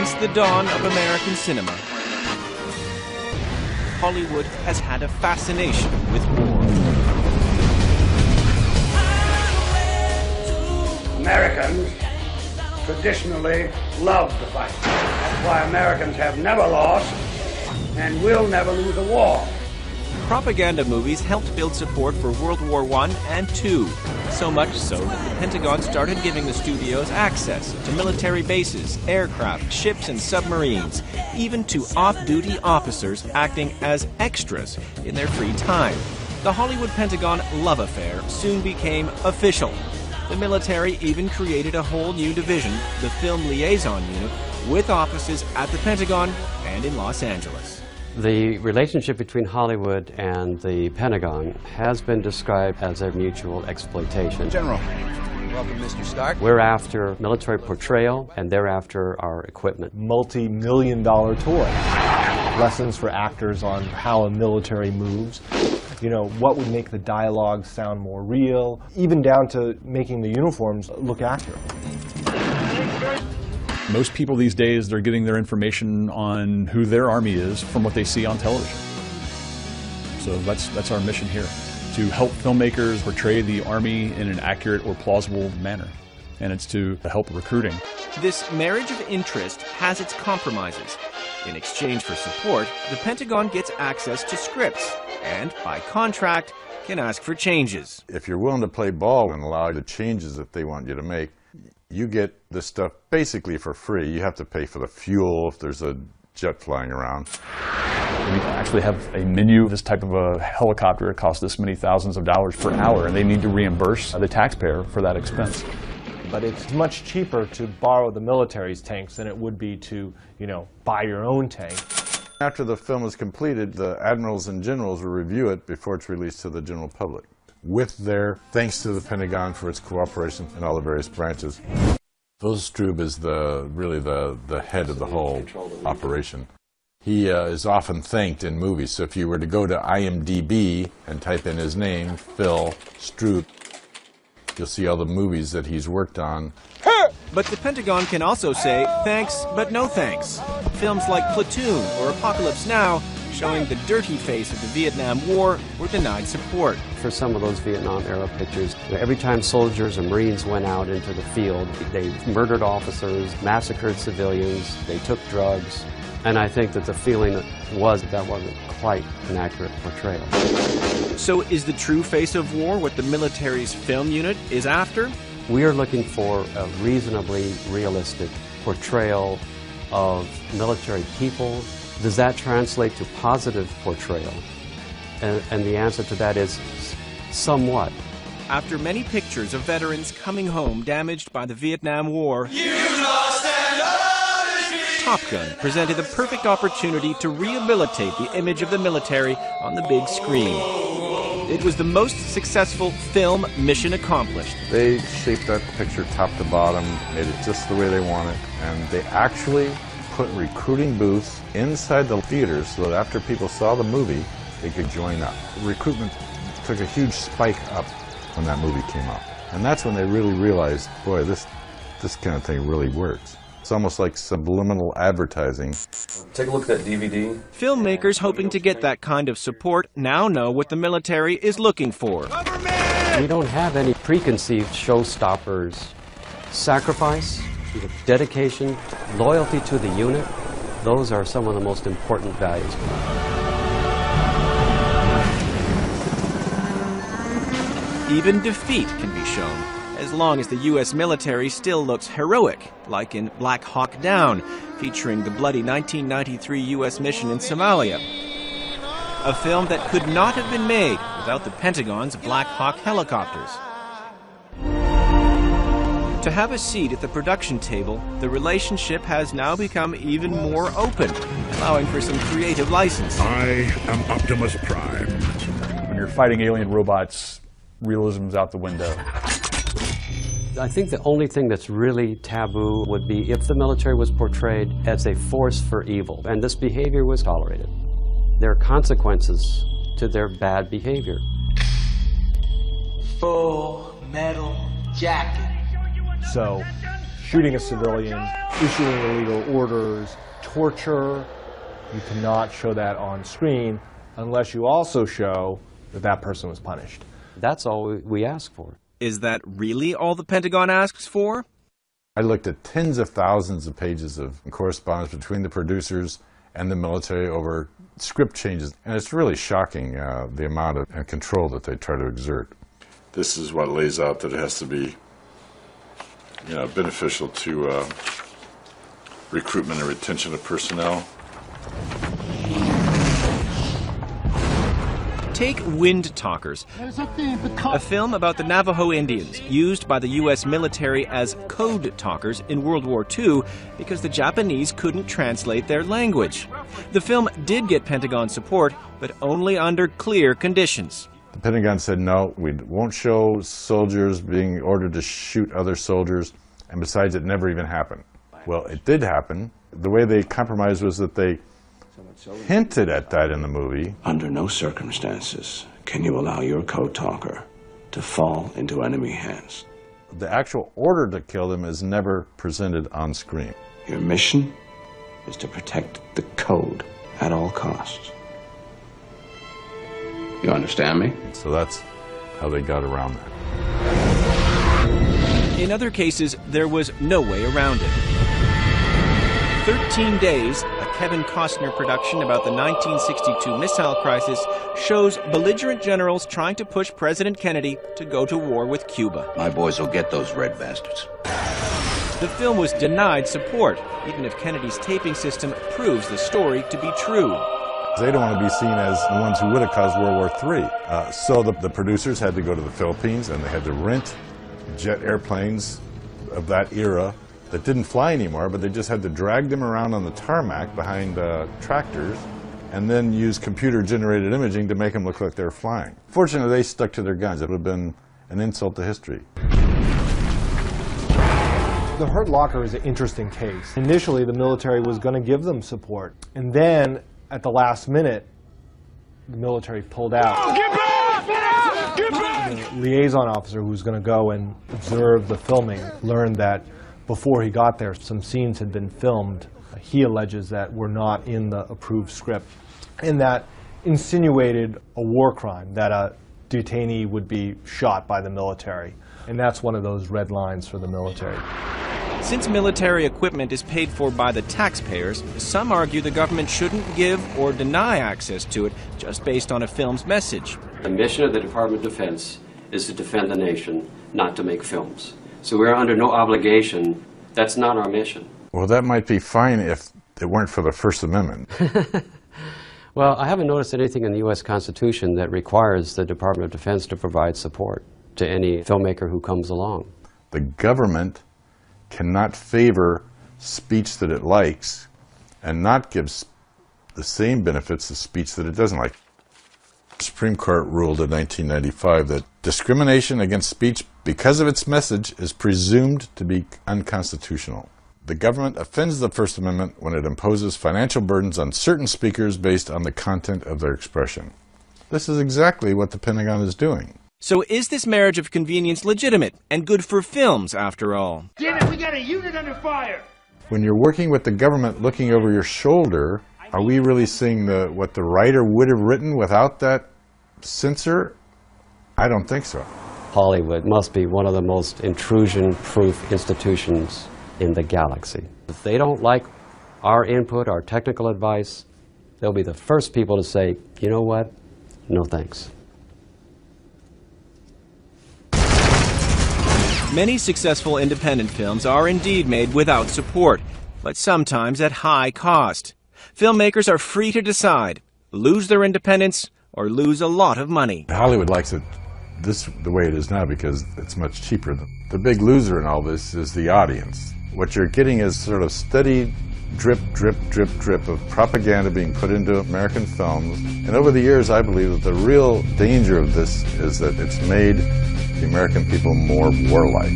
Since the dawn of American cinema, Hollywood has had a fascination with war. Americans traditionally love to fight. That's why Americans have never lost and will never lose a war. Propaganda movies helped build support for World War I and II, so much so that the Pentagon started giving the studios access to military bases, aircraft, ships, and submarines, even to off-duty officers acting as extras in their free time. The Hollywood Pentagon love affair soon became official. The military even created a whole new division, the Film Liaison Unit, with offices at the Pentagon and in Los Angeles. The relationship between Hollywood and the Pentagon has been described as a mutual exploitation. General, welcome, Mr. Stark. We're after military portrayal, and they're after our equipment. Multi-million-dollar toy. Lessons for actors on how a military moves. You know, what would make the dialogue sound more real, even down to making the uniforms look accurate. Most people these days, they're getting their information on who their army is from what they see on television. So that's our mission here, to help filmmakers portray the Army in an accurate or plausible manner. And it's to help recruiting. This marriage of interest has its compromises. In exchange for support, the Pentagon gets access to scripts and, by contract, can ask for changes. If you're willing to play ball and allow the changes that they want you to make, you get this stuff basically for free. You have to pay for the fuel if there's a jet flying around. We actually have a menu. This type of a helicopter, it costs this many thousands of dollars per hour, and they need to reimburse the taxpayer for that expense. But it's much cheaper to borrow the military's tanks than it would be to, you know, buy your own tank. After the film is completed, the admirals and generals will review it before it's released to the general public, with their thanks to the Pentagon for its cooperation in all the various branches. Phil Strub is really the head of the whole operation. He is often thanked in movies, so if you were to go to IMDb and type in his name, Phil Strub, you'll see all the movies that he's worked on. But the Pentagon can also say thanks, but no thanks. Films like Platoon or Apocalypse Now, showing the dirty face of the Vietnam War, were denied support. For some of those Vietnam-era pictures, every time soldiers or Marines went out into the field, they murdered officers, massacred civilians, they took drugs, and I think that the feeling was that wasn't quite an accurate portrayal. So is the true face of war what the military's film unit is after? We are looking for a reasonably realistic portrayal of military people. Does that translate to positive portrayal? And the answer to that is somewhat. After many pictures of veterans coming home damaged by the Vietnam War, Top Gun presented the perfect opportunity to rehabilitate the image of the military on the big screen. It was the most successful film mission accomplished. They shaped that picture top to bottom, made it just the way they want it, and they actually put recruiting booths inside the theaters so that after people saw the movie, they could join up. Recruitment took a huge spike up when that movie came out. And that's when they really realized, boy, this kind of thing really works. It's almost like subliminal advertising. Take a look at that DVD. Filmmakers hoping to get that kind of support now know what the military is looking for. We don't have any preconceived showstoppers. Sacrifice, dedication, loyalty to the unit, those are some of the most important values. Even defeat can be shown, as long as the U.S. military still looks heroic, like in Black Hawk Down, featuring the bloody 1993 U.S. mission in Somalia. A film that could not have been made without the Pentagon's Black Hawk helicopters. To have a seat at the production table, the relationship has now become even more open, allowing for some creative license. I am Optimus Prime. When you're fighting alien robots, realism's out the window. I think the only thing that's really taboo would be if the military was portrayed as a force for evil, and this behavior was tolerated. There are consequences to their bad behavior. Full Metal Jacket. So shooting a civilian, issuing illegal orders, torture. You cannot show that on screen unless you also show that that person was punished. That's all we ask for. Is that really all the Pentagon asks for? I looked at tens of thousands of pages of correspondence between the producers and the military over script changes, and it's really shocking the amount of control that they try to exert. This is what lays out that it has to be, beneficial to recruitment and retention of personnel. Take Wind Talkers, a film about the Navajo Indians, used by the U.S. military as code talkers in World War II because the Japanese couldn't translate their language. The film did get Pentagon support, but only under clear conditions. The Pentagon said, no, we won't show soldiers being ordered to shoot other soldiers, and besides, it never even happened. Well, it did happen. The way they compromised was that they hinted at that in the movie. Under no circumstances can you allow your code talker to fall into enemy hands. The actual order to kill them is never presented on screen. Your mission is to protect the code at all costs. You understand me? So that's how they got around that. In other cases, there was no way around it. 13 Days, a Kevin Costner production about the 1962 missile crisis, shows belligerent generals trying to push President Kennedy to go to war with Cuba. My boys will get those red bastards. The film was denied support, even if Kennedy's taping system proves the story to be true. They don't want to be seen as the ones who would have caused World War III. So the producers had to go to the Philippines, and they had to rent jet airplanes of that era that didn't fly anymore, but they just had to drag them around on the tarmac behind tractors and then use computer-generated imaging to make them look like they were flying. Fortunately, they stuck to their guns. It would have been an insult to history. The Hurt Locker is an interesting case. Initially, the military was going to give them support, and then at the last minute, the military pulled out. Get back! Get back! The liaison officer who was going to go and observe the filming learned that before he got there, some scenes had been filmed. He alleges that were not in the approved script, and that insinuated a war crime, that a detainee would be shot by the military. And that's one of those red lines for the military. Since military equipment is paid for by the taxpayers, some argue the government shouldn't give or deny access to it just based on a film's message. The mission of the Department of Defense is to defend the nation, not to make films. So we're under no obligation. That's not our mission. Well, that might be fine if it weren't for the First Amendment. Well, I haven't noticed anything in the U.S. Constitution that requires the Department of Defense to provide support to any filmmaker who comes along. The government cannot favor speech that it likes and not give the same benefits to speech that it doesn't like. The Supreme Court ruled in 1995 that discrimination against speech because of its message is presumed to be unconstitutional. The government offends the First Amendment when it imposes financial burdens on certain speakers based on the content of their expression. This is exactly what the Pentagon is doing. So is this marriage of convenience legitimate and good for films, after all? Damn it, we got a unit under fire! When you're working with the government looking over your shoulder, are we really seeing what the writer would have written without that censor? I don't think so. Hollywood must be one of the most intrusion-proof institutions in the galaxy. If they don't like our input, our technical advice, they'll be the first people to say, you know what, no thanks. Many successful independent films are indeed made without support, but sometimes at high cost. Filmmakers are free to decide, lose their independence or lose a lot of money. Hollywood likes it the way it is now because it's much cheaper. The big loser in all this is the audience. What you're getting is sort of steady drip, drip, drip, drip of propaganda being put into American films. And over the years, I believe that the real danger of this is that it's made the American people more warlike.